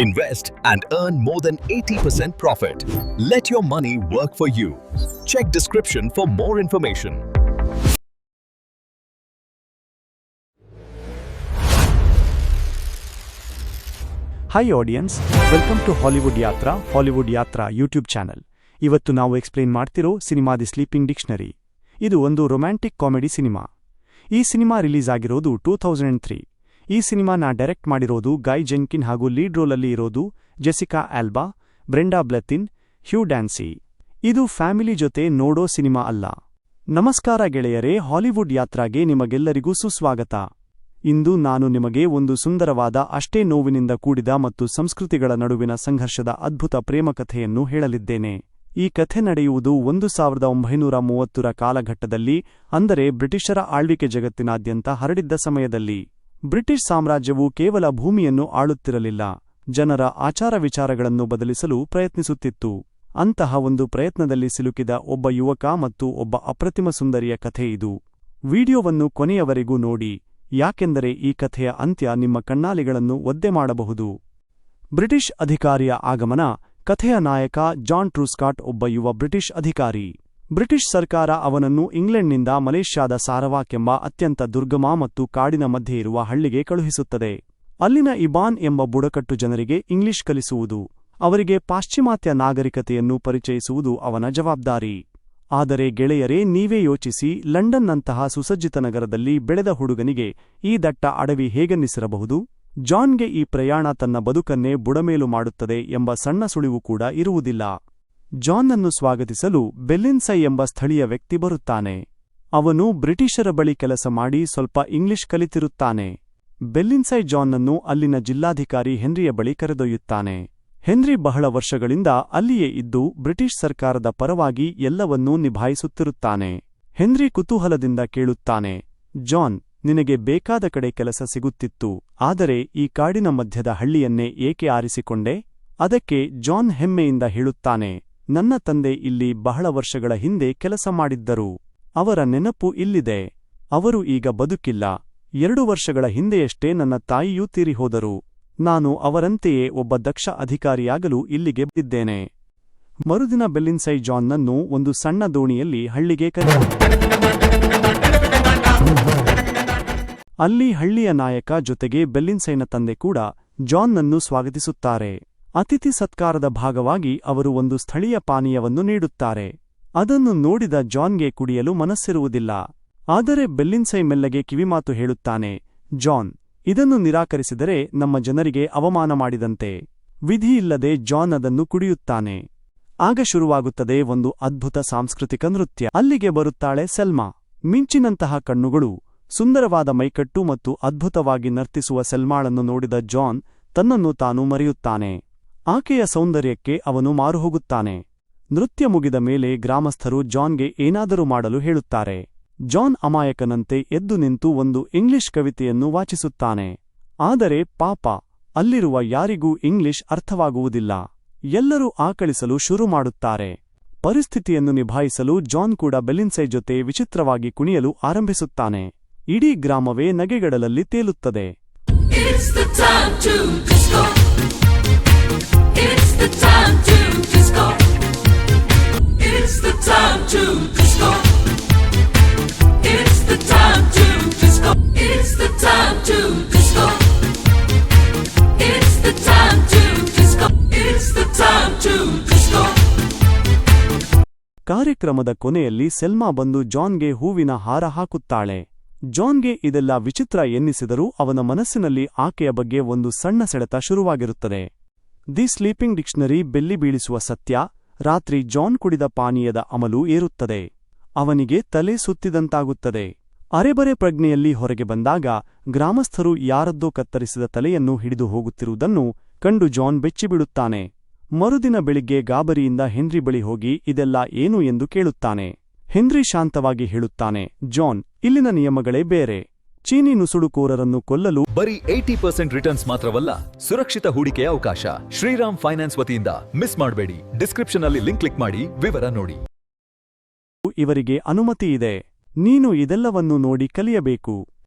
Invest and earn more than 80% profit. Let your money work for you. Check description for more information. Hi audience, welcome to Hollywood Yatra YouTube channel. ಇವತ್ತು ನಾವು explain ಮಾಡ್ತಿರೋ cinema the sleeping dictionary. ಇದು ಒಂದು romantic comedy cinema. ಈ cinema release ಆಗಿರೋದು 2003. ಈ ಸಿನಿಮಾನ direct ಮಾಡಿರೋದು ಗೈ ಜೆನ್ಕಿನ್ ಹಾಗೂ ಲೀಡ್ ರೋಲಲ್ಲಿ ಇರೋದು ಜೆಸಿಕಾ ಆಲ್ಬಾ, ಬ್ರೆಂಡಾ ಬ್ಲೆತಿನ್, ಹ್ಯೂ ಡ್ಯಾನ್ಸಿ. ಇದು ಫ್ಯಾಮಿಲಿ ಜೊತೆ ನೋಡೋ ಸಿನಿಮಾ ಅಲ್ಲ. ನಮಸ್ಕಾರ ಗೆಳೆಯರೇ, ಹಾಲಿವುಡ್ ಯಾತ್ರಾಗೆ ನಿಮಗೆಲ್ಲರಿಗೂ ಸುಸ್ವಾಗತ. ಇಂದು ನಾನು ನಿಮಗೆ ಒಂದು ಸುಂದರವಾದ, ಅಷ್ಟೇ ನೋವಿನಿಂದ ಕೂಡಿದ ಮತ್ತು ಸಂಸ್ಕೃತಿಗಳ ನಡುವಿನ ಸಂಘರ್ಷದ ಅದ್ಭುತ ಪ್ರೇಮಕಥೆಯನ್ನು ಹೇಳಲಿದ್ದೇನೆ. ಈ ಕಥೆ ನಡೆಯುವುದು 1930ರ ಕಾಲಘಟ್ಟದಲ್ಲಿ, ಅಂದರೆ ಬ್ರಿಟಿಷರ ಆಳ್ವಿಕೆ ಜಗತ್ತಿನಾದ್ಯಂತ ಹರಡಿದ್ದ ಸಮಯದಲ್ಲಿ. ಬ್ರಿಟಿಷ್ ಸಾಮ್ರಾಜ್ಯವು ಕೇವಲ ಭೂಮಿಯನ್ನು ಆಳುತ್ತಿರಲಿಲ್ಲ, ಜನರ ಆಚಾರ ವಿಚಾರಗಳನ್ನು ಬದಲಿಸಲು ಪ್ರಯತ್ನಿಸುತ್ತಿತ್ತು. ಅಂತಹ ಒಂದು ಪ್ರಯತ್ನದಲ್ಲಿ ಸಿಲುಕಿದ ಒಬ್ಬ ಯುವಕ ಮತ್ತು ಒಬ್ಬ ಅಪ್ರತಿಮ ಸುಂದರಿಯ ಕಥೆ ಇದು. ವಿಡಿಯೋವನ್ನು ಕೊನೆಯವರೆಗೂ ನೋಡಿ, ಯಾಕೆಂದರೆ ಈ ಕಥೆಯ ಅಂತ್ಯ ನಿಮ್ಮ ಕಣ್ಣಾಲಿಗಳನ್ನು ಒದ್ದೆ ಮಾಡಬಹುದು. ಬ್ರಿಟಿಷ್ ಅಧಿಕಾರಿಯ ಆಗಮನ. ಕಥೆಯ ನಾಯಕ ಜಾನ್ ಟ್ರೂಸ್ಕಾಟ್ ಒಬ್ಬ ಯುವ ಬ್ರಿಟಿಷ್ ಅಧಿಕಾರಿ. ಬ್ರಿಟಿಷ್ ಸರ್ಕಾರ ಅವನನ್ನು ಇಂಗ್ಲೆಂಡ್ನಿಂದ ಮಲೇಷ್ಯಾದ ಸಾರವಾಕ್ ಎಂಬ ಅತ್ಯಂತ ದುರ್ಗಮ ಮತ್ತು ಕಾಡಿನ ಮಧ್ಯೆ ಇರುವ ಹಳ್ಳಿಗೆ ಕಳುಹಿಸುತ್ತದೆ. ಅಲ್ಲಿನ ಇಬಾನ್ ಎಂಬ ಬುಡಕಟ್ಟು ಜನರಿಗೆ ಇಂಗ್ಲಿಷ್ ಕಲಿಸುವುದು, ಅವರಿಗೆ ಪಾಶ್ಚಿಮಾತ್ಯ ನಾಗರಿಕತೆಯನ್ನು ಪರಿಚಯಿಸುವುದು ಅವನ ಜವಾಬ್ದಾರಿ. ಆದರೆ ಗೆಳೆಯರೇ, ನೀವೇ ಯೋಚಿಸಿ, ಲಂಡನ್ನಂತಹ ಸುಸಜ್ಜಿತ ನಗರದಲ್ಲಿ ಬೆಳೆದ ಹುಡುಗನಿಗೆ ಈ ದಟ್ಟ ಅಡವಿ ಹೇಗನ್ನಿಸಿರಬಹುದು? ಜಾನ್ಗೆ ಈ ಪ್ರಯಾಣ ತನ್ನ ಬದುಕನ್ನೇ ಬುಡಮೇಲು ಮಾಡುತ್ತದೆ ಎಂಬ ಸಣ್ಣ ಸುಳಿವು ಕೂಡ ಇರುವುದಿಲ್ಲ. ಜಾನ್ನನ್ನು ಸ್ವಾಗತಿಸಲು ಬೆಲ್ಲಿನ್ಸೈ ಎಂಬ ಸ್ಥಳೀಯ ವ್ಯಕ್ತಿ ಬರುತ್ತಾನೆ. ಅವನು ಬ್ರಿಟಿಷರ ಬಳಿ ಕೆಲಸ ಮಾಡಿ ಸ್ವಲ್ಪ ಇಂಗ್ಲಿಷ್ ಕಲಿತಿರುತ್ತಾನೆ. ಬೆಲ್ಲಿನ್ಸೈ ಜಾನ್ನನ್ನು ಅಲ್ಲಿನ ಜಿಲ್ಲಾಧಿಕಾರಿ ಹೆನ್ರಿಯ ಬಳಿ ಕರೆದೊಯ್ಯುತ್ತಾನೆ. ಹೆನ್ರಿ ಬಹಳ ವರ್ಷಗಳಿಂದ ಅಲ್ಲಿಯೇ ಇದ್ದು ಬ್ರಿಟಿಷ್ ಸರ್ಕಾರದ ಪರವಾಗಿ ಎಲ್ಲವನ್ನೂ ನಿಭಾಯಿಸುತ್ತಿರುತ್ತಾನೆ. ಹೆನ್ರಿ ಕುತೂಹಲದಿಂದ ಕೇಳುತ್ತಾನೆ, ಜಾನ್, ನಿನಗೆ ಬೇಕಾದ ಕಡೆ ಕೆಲಸ ಸಿಗುತ್ತಿತ್ತು, ಆದರೆ ಈ ಕಾಡಿನ ಮಧ್ಯದ ಹಳ್ಳಿಯನ್ನೇ ಏಕೆ ಆರಿಸಿಕೊಂಡೆ? ಅದಕ್ಕೆ ಜಾನ್ ಹೆಮ್ಮೆಯಿಂದ ಹೇಳುತ್ತಾನೆ, ನನ್ನ ತಂದೆ ಇಲ್ಲಿ ಬಹಳ ವರ್ಷಗಳ ಹಿಂದೆ ಕೆಲಸ ಮಾಡಿದ್ದರು. ಅವರ ನೆನಪು ಇಲ್ಲಿದೆ. ಅವರು ಈಗ ಬದುಕಿಲ್ಲ. 2 ವರ್ಷಗಳ ಹಿಂದೆಯಷ್ಟೇ ನನ್ನ ತಾಯಿಯೂ ತೀರಿಹೋದರು. ನಾನು ಅವರಂತೆಯೇ ಒಬ್ಬ ದಕ್ಷ ಅಧಿಕಾರಿಯಾಗಲು ಇಲ್ಲಿಗೆ ಬಂದಿದ್ದೇನೆ. ಮರುದಿನ ಬೆಲ್ಲಿನ್ಸೈ ಜಾನ್ನನ್ನು ಒಂದು ಸಣ್ಣ ದೋಣಿಯಲ್ಲಿ ಹಳ್ಳಿಗೆ ಅಲ್ಲಿ ಹಳ್ಳಿಯ ನಾಯಕ ಜೊತೆಗೆ ಬೆಲ್ಲಿನ್ಸೈನ ತಂದೆ ಕೂಡ ಜಾನ್ನನ್ನು ಸ್ವಾಗತಿಸುತ್ತಾರೆ. ಅತಿಥಿ ಸತ್ಕಾರದ ಭಾಗವಾಗಿ ಅವರು ಒಂದು ಸ್ಥಳೀಯ ಪಾನೀಯವನ್ನು ನೀಡುತ್ತಾರೆ. ಅದನ್ನು ನೋಡಿದ ಜಾನ್ಗೆ ಕುಡಿಯಲು ಮನಸ್ಸಿರುವುದಿಲ್ಲ. ಆದರೆ ಬೆಲ್ಲಿನ್ಸೈ ಮೆಲ್ಲಗೆ ಕಿವಿಮಾತು ಹೇಳುತ್ತಾನೆ, ಜಾನ್, ಇದನ್ನು ನಿರಾಕರಿಸಿದರೆ ನಮ್ಮ ಜನರಿಗೆ ಅವಮಾನ ಮಾಡಿದಂತೆ. ವಿಧಿಯಿಲ್ಲದೆ ಜಾನ್ ಅದನ್ನು ಕುಡಿಯುತ್ತಾನೆ. ಆಗ ಶುರುವಾಗುತ್ತದೆ ಒಂದು ಅದ್ಭುತ ಸಾಂಸ್ಕೃತಿಕ ನೃತ್ಯ. ಅಲ್ಲಿಗೆ ಬರುತ್ತಾಳೆ ಸೆಲ್ಮಾ. ಮಿಂಚಿನಂತಹ ಕಣ್ಣುಗಳು, ಸುಂದರವಾದ ಮೈಕಟ್ಟು ಮತ್ತು ಅದ್ಭುತವಾಗಿ ನರ್ತಿಸುವ ಸೆಲ್ಮಾಳನ್ನು ನೋಡಿದ ಜಾನ್ ತನ್ನನ್ನು ತಾನು ಮರೆಯುತ್ತಾನೆ. ಆಕೆಯ ಸೌಂದರ್ಯಕ್ಕೆ ಅವನು ಮಾರುಹೋಗುತ್ತಾನೆ. ನೃತ್ಯ ಮುಗಿದ ಮೇಲೆ ಗ್ರಾಮಸ್ಥರು ಜಾನ್ಗೆ ಏನಾದರೂ ಮಾಡಲು ಹೇಳುತ್ತಾರೆ. ಜಾನ್ ಅಮಾಯಕನಂತೆ ಎದ್ದು ನಿಂತು ಒಂದು ಇಂಗ್ಲಿಷ್ ಕವಿತೆಯನ್ನು ವಾಚಿಸುತ್ತಾನೆ. ಆದರೆ ಪಾಪ, ಅಲ್ಲಿರುವ ಯಾರಿಗೂ ಇಂಗ್ಲಿಷ್ ಅರ್ಥವಾಗುವುದಿಲ್ಲ. ಎಲ್ಲರೂ ಆಕಳಿಸಲು ಶುರು ಮಾಡುತ್ತಾರೆ. ಪರಿಸ್ಥಿತಿಯನ್ನು ನಿಭಾಯಿಸಲು ಜಾನ್ ಕೂಡ ಬೆಲ್ಲಿನ್ಸೈ ಜೊತೆ ವಿಚಿತ್ರವಾಗಿ ಕುಣಿಯಲು ಆರಂಭಿಸುತ್ತಾನೆ. ಇಡೀ ಗ್ರಾಮವೇ ನಗೆಗಡಲಲ್ಲಿ ತೇಲುತ್ತದೆ. ಕಾರ್ಯಕ್ರಮದ ಕೊನೆಯಲ್ಲಿ ಸೆಲ್ಮಾ ಬಂದು ಜಾನ್ಗೆ ಹೂವಿನ ಹಾರ ಹಾಕುತ್ತಾಳೆ. ಜಾನ್ಗೆ ಇದೆಲ್ಲ ವಿಚಿತ್ರ ಎನ್ನಿಸಿದರೂ ಅವನ ಮನಸ್ಸಿನಲ್ಲಿ ಆಕೆಯ ಬಗ್ಗೆ ಒಂದು ಸಣ್ಣ ಸೆಳೆತ ಶುರುವಾಗಿರುತ್ತದೆ. ದಿ ಸ್ಲೀಪಿಂಗ್ ಡಿಕ್ಷನರಿ ಬೆಲ್ಲಿ ಬೀಳಿಸುವ ಸತ್ಯ. ರಾತ್ರಿ ಜಾನ್ ಕುಡಿದ ಪಾನೀಯದ ಅಮಲು ಏರುತ್ತದೆ. ಅವನಿಗೆ ತಲೆ ಸುತ್ತಿದಂತಾಗುತ್ತದೆ. ಅರೆಬರೆ ಪ್ರಜ್ಞೆಯಲ್ಲಿ ಹೊರಗೆ ಬಂದಾಗ ಗ್ರಾಮಸ್ಥರು ಯಾರದ್ದೋ ಕತ್ತರಿಸಿದ ತಲೆಯನ್ನು ಹಿಡಿದು ಹೋಗುತ್ತಿರುವುದನ್ನು ಕಂಡು ಜಾನ್ ಬೆಚ್ಚಿಬಿಡುತ್ತಾನೆ. ಮರುದಿನ ಬೆಳಿಗ್ಗೆ ಗಾಬರಿಯಿಂದ ಹೆನ್ರಿ ಬಳಿ ಹೋಗಿ ಇದೆಲ್ಲ ಏನು ಎಂದು ಕೇಳುತ್ತಾನೆ. ಹೆನ್ರಿ ಶಾಂತವಾಗಿ ಹೇಳುತ್ತಾನೆ, ಜಾನ್, ಇಲ್ಲಿನ ನಿಯಮಗಳೇ ಬೇರೆ. ಚೀನಿ ನುಸುಳುಕೋರರನ್ನು ಕೊಲ್ಲಲು ಬರೀ 80% ರಿಟರ್ನ್ಸ್ ಮಾತ್ರವಲ್ಲ, ಸುರಕ್ಷಿತ ಹೂಡಿಕೆಯ ಅವಕಾಶ. ಶ್ರೀರಾಮ್ ಫೈನಾನ್ಸ್ ವತಿಯಿಂದ ಮಿಸ್ ಮಾಡಬೇಡಿ. ಡಿಸ್ಕ್ರಿಪ್ಷನ್ ಅಲ್ಲಿ ಲಿಂಕ್ ಕ್ಲಿಕ್ ಮಾಡಿ ವಿವರ ನೋಡಿ. ಇವರಿಗೆ ಅನುಮತಿ ಇದೆ. ನೀನು ಇದೆಲ್ಲವನ್ನೂ ನೋಡಿ ಕಲಿಯಬೇಕು.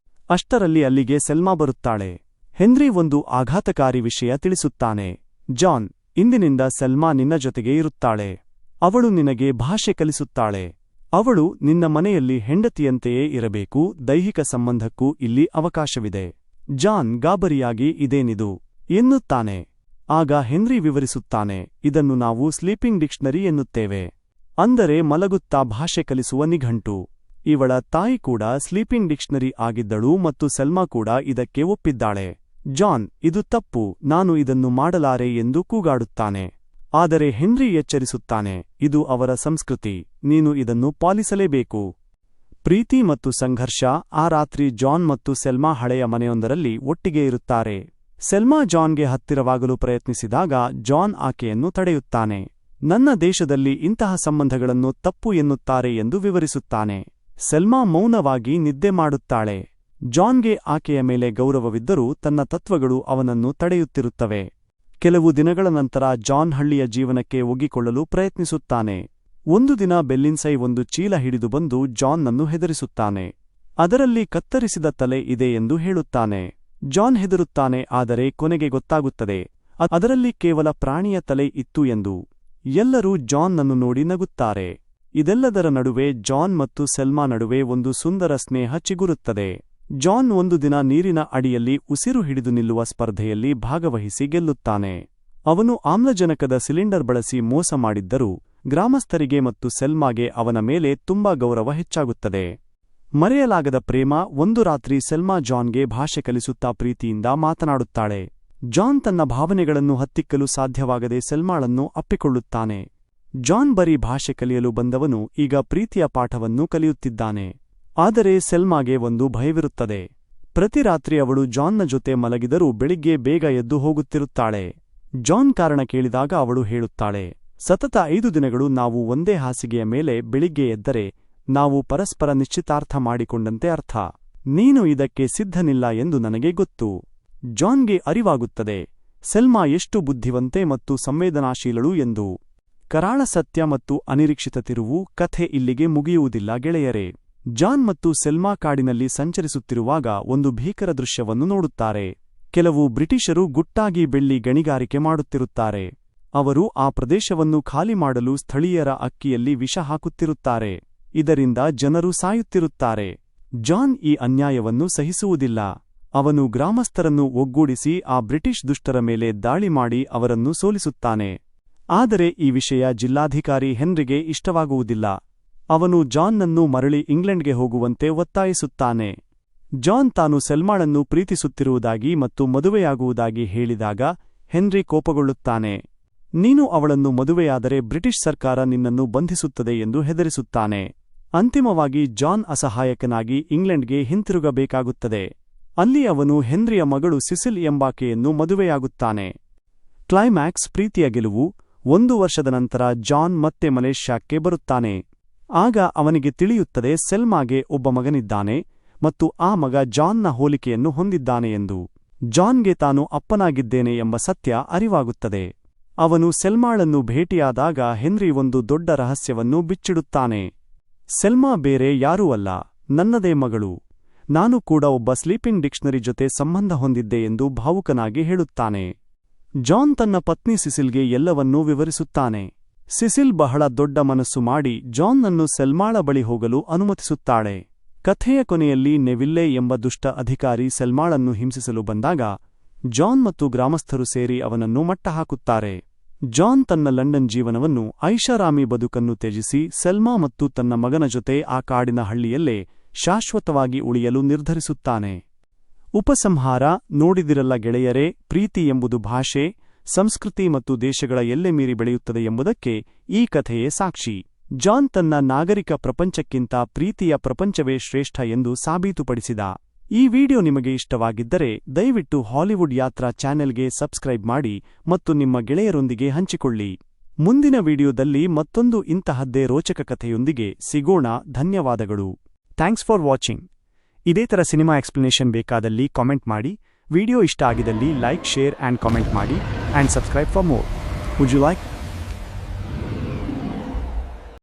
ಅಷ್ಟರಲ್ಲಿ ಅಲ್ಲಿಗೆ ಸೆಲ್ಮಾ ಬರುತ್ತಾಳೆ. ಹೆನ್ರಿ ಒಂದು ಆಘಾತಕಾರಿ ವಿಷಯ ತಿಳಿಸುತ್ತಾನೆ. ಜಾನ್, ಇಂದಿನಿಂದ ಸೆಲ್ಮಾ ನಿನ್ನ ಜೊತೆಗೆ ಇರುತ್ತಾಳೆ. ಅವಳು ನಿನಗೆ ಭಾಷೆ ಕಲಿಸುತ್ತಾಳೆ. ಅವಳು ನಿನ್ನ ಮನೆಯಲ್ಲಿ ಹೆಂಡತಿಯಂತೆಯೇ ಇರಬೇಕು. ದೈಹಿಕ ಸಂಬಂಧಕ್ಕೂ ಇಲ್ಲಿ ಅವಕಾಶವಿದೆ. ಜಾನ್ ಗಾಬರಿಯಾಗಿ ಇದೇನಿದು ಎನ್ನುತ್ತಾನೆ. ಆಗ ಹೆನ್ರಿ ವಿವರಿಸುತ್ತಾನೆ, ಇದನ್ನು ನಾವು ಸ್ಲೀಪಿಂಗ್ ಡಿಕ್ಷನರಿ ಎನ್ನುತ್ತೇವೆ. ಅಂದರೆ ಮಲಗುತ್ತಾ ಭಾಷೆ ಕಲಿಸುವ ನಿಘಂಟು. ಇವಳ ತಾಯಿ ಕೂಡ ಸ್ಲೀಪಿಂಗ್ ಡಿಕ್ಷನರಿ ಆಗಿದ್ದಳು ಮತ್ತು ಸೆಲ್ಮಾ ಕೂಡ ಇದಕ್ಕೆ ಒಪ್ಪಿದ್ದಾಳೆ. ಜಾನ್, ಇದು ತಪ್ಪು, ನಾನು ಇದನ್ನು ಮಾಡಲಾರೆ ಎಂದು ಕೂಗಾಡುತ್ತಾನೆ. ಆದರೆ ಹೆನ್ರಿ ಎಚ್ಚರಿಸುತ್ತಾನೆ, ಇದು ಅವರ ಸಂಸ್ಕೃತಿ, ನೀನು ಇದನ್ನು ಪಾಲಿಸಲೇಬೇಕು. ಪ್ರೀತಿ ಮತ್ತು ಸಂಘರ್ಷ. ಆ ರಾತ್ರಿ ಜಾನ್ ಮತ್ತು ಸೆಲ್ಮಾ ಹಳೆಯ ಮನೆಯೊಂದರಲ್ಲಿ ಒಟ್ಟಿಗೆ ಇರುತ್ತಾರೆ. ಸೆಲ್ಮಾ ಜಾನ್ಗೆ ಹತ್ತಿರವಾಗಲು ಪ್ರಯತ್ನಿಸಿದಾಗ ಜಾನ್ ಆಕೆಯನ್ನು ತಡೆಯುತ್ತಾನೆ. ನನ್ನ ದೇಶದಲ್ಲಿ ಇಂತಹ ಸಂಬಂಧಗಳನ್ನು ತಪ್ಪು ಎನ್ನುತ್ತಾರೆ ಎಂದು ವಿವರಿಸುತ್ತಾನೆ. ಸೆಲ್ಮಾ ಮೌನವಾಗಿ ನಿದ್ದೆ ಮಾಡುತ್ತಾಳೆ. ಜಾನ್ಗೆ ಆಕೆಯ ಮೇಲೆ ಗೌರವವಿದ್ದರೂ ತನ್ನ ತತ್ವಗಳು ಅವನನ್ನು ತಡೆಯುತ್ತಿರುತ್ತವೆ. ಕೆಲವು ದಿನಗಳ ನಂತರ ಜಾನ್ ಹಳ್ಳಿಯ ಜೀವನಕ್ಕೆ ಒಗ್ಗಿಕೊಳ್ಳಲು ಪ್ರಯತ್ನಿಸುತ್ತಾನೆ. ಒಂದು ದಿನ ಬೆಲ್ಲಿನ್ಸೈ ಒಂದು ಚೀಲ ಹಿಡಿದು ಬಂದು ಜಾನ್ನನ್ನು ಹೆದರಿಸುತ್ತಾನೆ. ಅದರಲ್ಲಿ ಕತ್ತರಿಸಿದ ತಲೆ ಇದೆ ಎಂದು ಹೇಳುತ್ತಾನೆ. ಜಾನ್ ಹೆದರುತ್ತಾನೆ, ಆದರೆ ಕೊನೆಗೆ ಗೊತ್ತಾಗುತ್ತದೆ ಅದರಲ್ಲಿ ಕೇವಲ ಪ್ರಾಣಿಯ ತಲೆ ಇತ್ತು ಎಂದು. ಎಲ್ಲರೂ ಜಾನ್ನನ್ನು ನೋಡಿ ನಗುತ್ತಾರೆ. ಇದೆಲ್ಲದರ ನಡುವೆ ಜಾನ್ ಮತ್ತು ಸೆಲ್ಮಾ ನಡುವೆ ಒಂದು ಸುಂದರ ಸ್ನೇಹ ಚಿಗುರುತ್ತದೆ. ಜಾನ್ ಒಂದು ದಿನ ನೀರಿನ ಅಡಿಯಲ್ಲಿ ಉಸಿರು ಹಿಡಿದು ನಿಲ್ಲುವ ಸ್ಪರ್ಧೆಯಲ್ಲಿ ಭಾಗವಹಿಸಿ ಗೆಲ್ಲುತ್ತಾನೆ. ಅವನು ಆಮ್ಲಜನಕದ ಸಿಲಿಂಡರ್ ಬಳಸಿ ಮೋಸ ಮಾಡಿದ್ದರೂ ಗ್ರಾಮಸ್ಥರಿಗೆ ಮತ್ತು ಸೆಲ್ಮಾಗೆ ಅವನ ಮೇಲೆ ತುಂಬಾ ಗೌರವ ಹೆಚ್ಚಾಗುತ್ತದೆ. ಮರೆಯಲಾಗದ ಪ್ರೇಮ. ಒಂದು ರಾತ್ರಿ ಸೆಲ್ಮಾ ಜಾನ್ಗೆ ಭಾಷೆ ಕಲಿಸುತ್ತಾ ಪ್ರೀತಿಯಿಂದ ಮಾತನಾಡುತ್ತಾಳೆ. ಜಾನ್ ತನ್ನ ಭಾವನೆಗಳನ್ನು ಹತ್ತಿಕ್ಕಲು ಸಾಧ್ಯವಾಗದೆ ಸೆಲ್ಮಾಳನ್ನು ಅಪ್ಪಿಕೊಳ್ಳುತ್ತಾನೆ. ಜಾನ್ ಬರೀ ಭಾಷೆ ಕಲಿಯಲು ಬಂದವನು ಈಗ ಪ್ರೀತಿಯ ಪಾಠವನ್ನು ಕಲಿಯುತ್ತಿದ್ದಾನೆ. ಆದರೆ ಸೆಲ್ಮಾಗೆ ಒಂದು ಭಯವಿರುತ್ತದೆ. ಪ್ರತಿ ರಾತ್ರಿ ಅವಳು ಜಾನ್ನ ಜೊತೆ ಮಲಗಿದರೂ ಬೆಳಿಗ್ಗೆ ಬೇಗ ಎದ್ದು ಹೋಗುತ್ತಿರುತ್ತಾಳೆ. ಜಾನ್ ಕಾರಣ ಕೇಳಿದಾಗ ಅವಳು ಹೇಳುತ್ತಾಳೆ, ಸತತ 5 ದಿನಗಳು ನಾವು ಒಂದೇ ಹಾಸಿಗೆಯ ಮೇಲೆ ಬೆಳಿಗ್ಗೆ ಎದ್ದರೆ ನಾವು ಪರಸ್ಪರ ನಿಶ್ಚಿತಾರ್ಥ ಮಾಡಿಕೊಂಡಂತೆ ಅರ್ಥ. ನೀನು ಇದಕ್ಕೆ ಸಿದ್ಧನಿಲ್ಲ ಎಂದು ನನಗೆ ಗೊತ್ತು. ಜಾನ್ಗೆ ಅರಿವಾಗುತ್ತದೆ ಸೆಲ್ಮಾ ಎಷ್ಟು ಬುದ್ಧಿವಂತೆ ಮತ್ತು ಸಂವೇದನಾಶೀಲಳು ಎಂದು. ಕರಾಳ ಸತ್ಯ ಮತ್ತು ಅನಿರೀಕ್ಷಿತ ತಿರುವು. ಕಥೆ ಇಲ್ಲಿಗೆ ಮುಗಿಯುವುದಿಲ್ಲ ಗೆಳೆಯರೇ. ಜಾನ್ ಮತ್ತು ಸೆಲ್ಮಾ ಕಾಡಿನಲ್ಲಿ ಸಂಚರಿಸುತ್ತಿರುವಾಗ ಒಂದು ಭೀಕರ ದೃಶ್ಯವನ್ನು ನೋಡುತ್ತಾರೆ. ಕೆಲವು ಬ್ರಿಟಿಷರು ಗುಟ್ಟಾಗಿ ಬೆಳ್ಳಿ ಗಣಿಗಾರಿಕೆ ಮಾಡುತ್ತಿರುತ್ತಾರೆ. ಅವರು ಆ ಪ್ರದೇಶವನ್ನು ಖಾಲಿ ಮಾಡಲು ಸ್ಥಳೀಯರ ಅಕ್ಕಿಯಲ್ಲಿ ವಿಷ ಹಾಕುತ್ತಿರುತ್ತಾರೆ. ಇದರಿಂದ ಜನರು ಸಾಯುತ್ತಿರುತ್ತಾರೆ. ಜಾನ್ ಈ ಅನ್ಯಾಯವನ್ನು ಸಹಿಸುವುದಿಲ್ಲ. ಅವನು ಗ್ರಾಮಸ್ಥರನ್ನು ಒಗ್ಗೂಡಿಸಿ ಆ ಬ್ರಿಟಿಷ್ ದುಷ್ಟರ ಮೇಲೆ ದಾಳಿ ಮಾಡಿ ಅವರನ್ನು ಸೋಲಿಸುತ್ತಾನೆ. ಆದರೆ ಈ ವಿಷಯ ಜಿಲ್ಲಾಧಿಕಾರಿ ಹೆನ್ರಿಗೆ ಇಷ್ಟವಾಗುವುದಿಲ್ಲ. ಅವನು ಜಾನ್ನನ್ನು ಮರಳಿ ಇಂಗ್ಲೆಂಡ್ಗೆ ಹೋಗುವಂತೆ ಒತ್ತಾಯಿಸುತ್ತಾನೆ. ಜಾನ್ ತಾನು ಸೆಲ್ಮಾಳನ್ನು ಪ್ರೀತಿಸುತ್ತಿರುವುದಾಗಿ ಮತ್ತು ಮದುವೆಯಾಗುವುದಾಗಿ ಹೇಳಿದಾಗ ಹೆನ್ರಿ ಕೋಪಗೊಳ್ಳುತ್ತಾನೆ. ನೀನು ಅವಳನ್ನು ಮದುವೆಯಾದರೆ ಬ್ರಿಟಿಷ್ ಸರ್ಕಾರ ನಿನ್ನನ್ನು ಬಂಧಿಸುತ್ತದೆ ಎಂದು ಹೆದರಿಸುತ್ತಾನೆ. ಅಂತಿಮವಾಗಿ ಜಾನ್ ಅಸಹಾಯಕನಾಗಿ ಇಂಗ್ಲೆಂಡ್ಗೆ ಹಿಂತಿರುಗಬೇಕಾಗುತ್ತದೆ. ಅಲ್ಲಿ ಅವನು ಹೆನ್ರಿಯ ಮಗಳು ಸಿಸಿಲ್ ಎಂಬಾಕೆಯನ್ನು ಮದುವೆಯಾಗುತ್ತಾನೆ. ಕ್ಲೈಮ್ಯಾಕ್ಸ್. ಪ್ರೀತಿಯ ಗೆಲುವು. 1 ವರ್ಷದ ನಂತರ ಜಾನ್ ಮತ್ತೆ ಮಲೇಷ್ಯಾಕ್ಕೆ ಬರುತ್ತಾನೆ. ಆಗ ಅವನಿಗೆ ತಿಳಿಯುತ್ತದೆ ಸೆಲ್ಮಾಗೆ ಒಬ್ಬ ಮಗನಿದ್ದಾನೆ ಮತ್ತು ಆ ಮಗ ಜಾನ್ನ ಹೋಲಿಕೆಯನ್ನು ಹೊಂದಿದ್ದಾನೆ ಎಂದು. ಜಾನ್ಗೆ ತಾನು ಅಪ್ಪನಾಗಿದ್ದೇನೆ ಎಂಬ ಸತ್ಯ ಅರಿವಾಗುತ್ತದೆ. ಅವನು ಸೆಲ್ಮಾಳನ್ನು ಭೇಟಿಯಾದಾಗ ಹೆನ್ರಿ ಒಂದು ದೊಡ್ಡ ರಹಸ್ಯವನ್ನು ಬಿಚ್ಚಿಡುತ್ತಾನೆ. ಸೆಲ್ಮಾ ಬೇರೆ ಯಾರೂ ಅಲ್ಲ, ನನ್ನದೇ ಮಗಳು. ನಾನು ಕೂಡ ಒಬ್ಬ ಸ್ಲೀಪಿಂಗ್ ಡಿಕ್ಷನರಿ ಜೊತೆ ಸಂಬಂಧ ಹೊಂದಿದ್ದೆ ಎಂದು ಭಾವುಕನಾಗಿ ಹೇಳುತ್ತಾನೆ. ಜಾನ್ ತನ್ನ ಪತ್ನಿ ಸಿಸಿಲ್ಗೆ ಎಲ್ಲವನ್ನೂ ವಿವರಿಸುತ್ತಾನೆ. ಸಿಸಿಲ್ ಬಹಳ ದೊಡ್ಡ ಮನಸ್ಸು ಮಾಡಿ ಜಾನ್ನನ್ನು ಸೆಲ್ಮಾಳ ಬಳಿ ಹೋಗಲು ಅನುಮತಿಸುತ್ತಾಳೆ. ಕಥೆಯ ಕೊನೆಯಲ್ಲಿ ನೆವಿಲ್ಲೆ ಎಂಬ ದುಷ್ಟ ಅಧಿಕಾರಿ ಸೆಲ್ಮಾಳನ್ನು ಹಿಂಸಿಸಲು ಬಂದಾಗ ಜಾನ್ ಮತ್ತು ಗ್ರಾಮಸ್ಥರು ಸೇರಿ ಅವನನ್ನು ಮಟ್ಟಹಾಕುತ್ತಾರೆ. ಜಾನ್ ತನ್ನ ಲಂಡನ್ ಜೀವನವನ್ನು ಐಷಾರಾಮಿ ಬದುಕನ್ನು ತ್ಯಜಿಸಿ ಸೆಲ್ಮಾ ಮತ್ತು ತನ್ನ ಮಗನ ಜೊತೆ ಆ ಕಾಡಿನ ಹಳ್ಳಿಯಲ್ಲೇ ಶಾಶ್ವತವಾಗಿ ಉಳಿಯಲು ನಿರ್ಧರಿಸುತ್ತಾನೆ. ಉಪಸಂಹಾರ. ನೋಡಿದಿರಲ್ಲ ಗೆಳೆಯರೇ, ಪ್ರೀತಿ ಎಂಬುದು ಭಾಷೆ, ಸಂಸ್ಕೃತಿ ಮತ್ತು ದೇಶಗಳ ಎಲ್ಲೆ ಮೀರಿ ಬೆಳೆಯುತ್ತದೆ ಎಂಬುದಕ್ಕೆ ಈ ಕಥೆಯೇ ಸಾಕ್ಷಿ. ಜಾನ್ ತನ್ನ ನಾಗರಿಕ ಪ್ರಪಂಚಕ್ಕಿಂತ ಪ್ರೀತಿಯ ಪ್ರಪಂಚವೇ ಶ್ರೇಷ್ಠ ಎಂದು ಸಾಬೀತುಪಡಿಸಿದ. ಈ ವಿಡಿಯೋ ನಿಮಗೆ ಇಷ್ಟವಾಗಿದ್ದರೆ ದಯವಿಟ್ಟು ಹಾಲಿವುಡ್ ಯಾತ್ರಾ ಚಾನೆಲ್ಗೆ ಸಬ್ಸ್ಕ್ರೈಬ್ ಮಾಡಿ ಮತ್ತು ನಿಮ್ಮ ಗೆಳೆಯರೊಂದಿಗೆ ಹಂಚಿಕೊಳ್ಳಿ. ಮುಂದಿನ ವಿಡಿಯೋದಲ್ಲಿ ಮತ್ತೊಂದು ಇಂತಹದ್ದೇ ರೋಚಕ ಕಥೆಯೊಂದಿಗೆ ಸಿಗೋಣ. ಧನ್ಯವಾದಗಳು. Thanks for watching. ಇದೇ ಥರ ಸಿನಿಮಾ ಎಕ್ಸ್ಪ್ಲನೇಷನ್ ಬೇಕಾದಲ್ಲಿ ಕಾಮೆಂಟ್ ಮಾಡಿ. ವಿಡಿಯೋ ಇಷ್ಟ ಆಗಿದಲ್ಲಿ ಲೈಕ್, ಶೇರ್ ಆ್ಯಂಡ್ ಕಾಮೆಂಟ್ ಮಾಡಿ and subscribe for more. Would you like?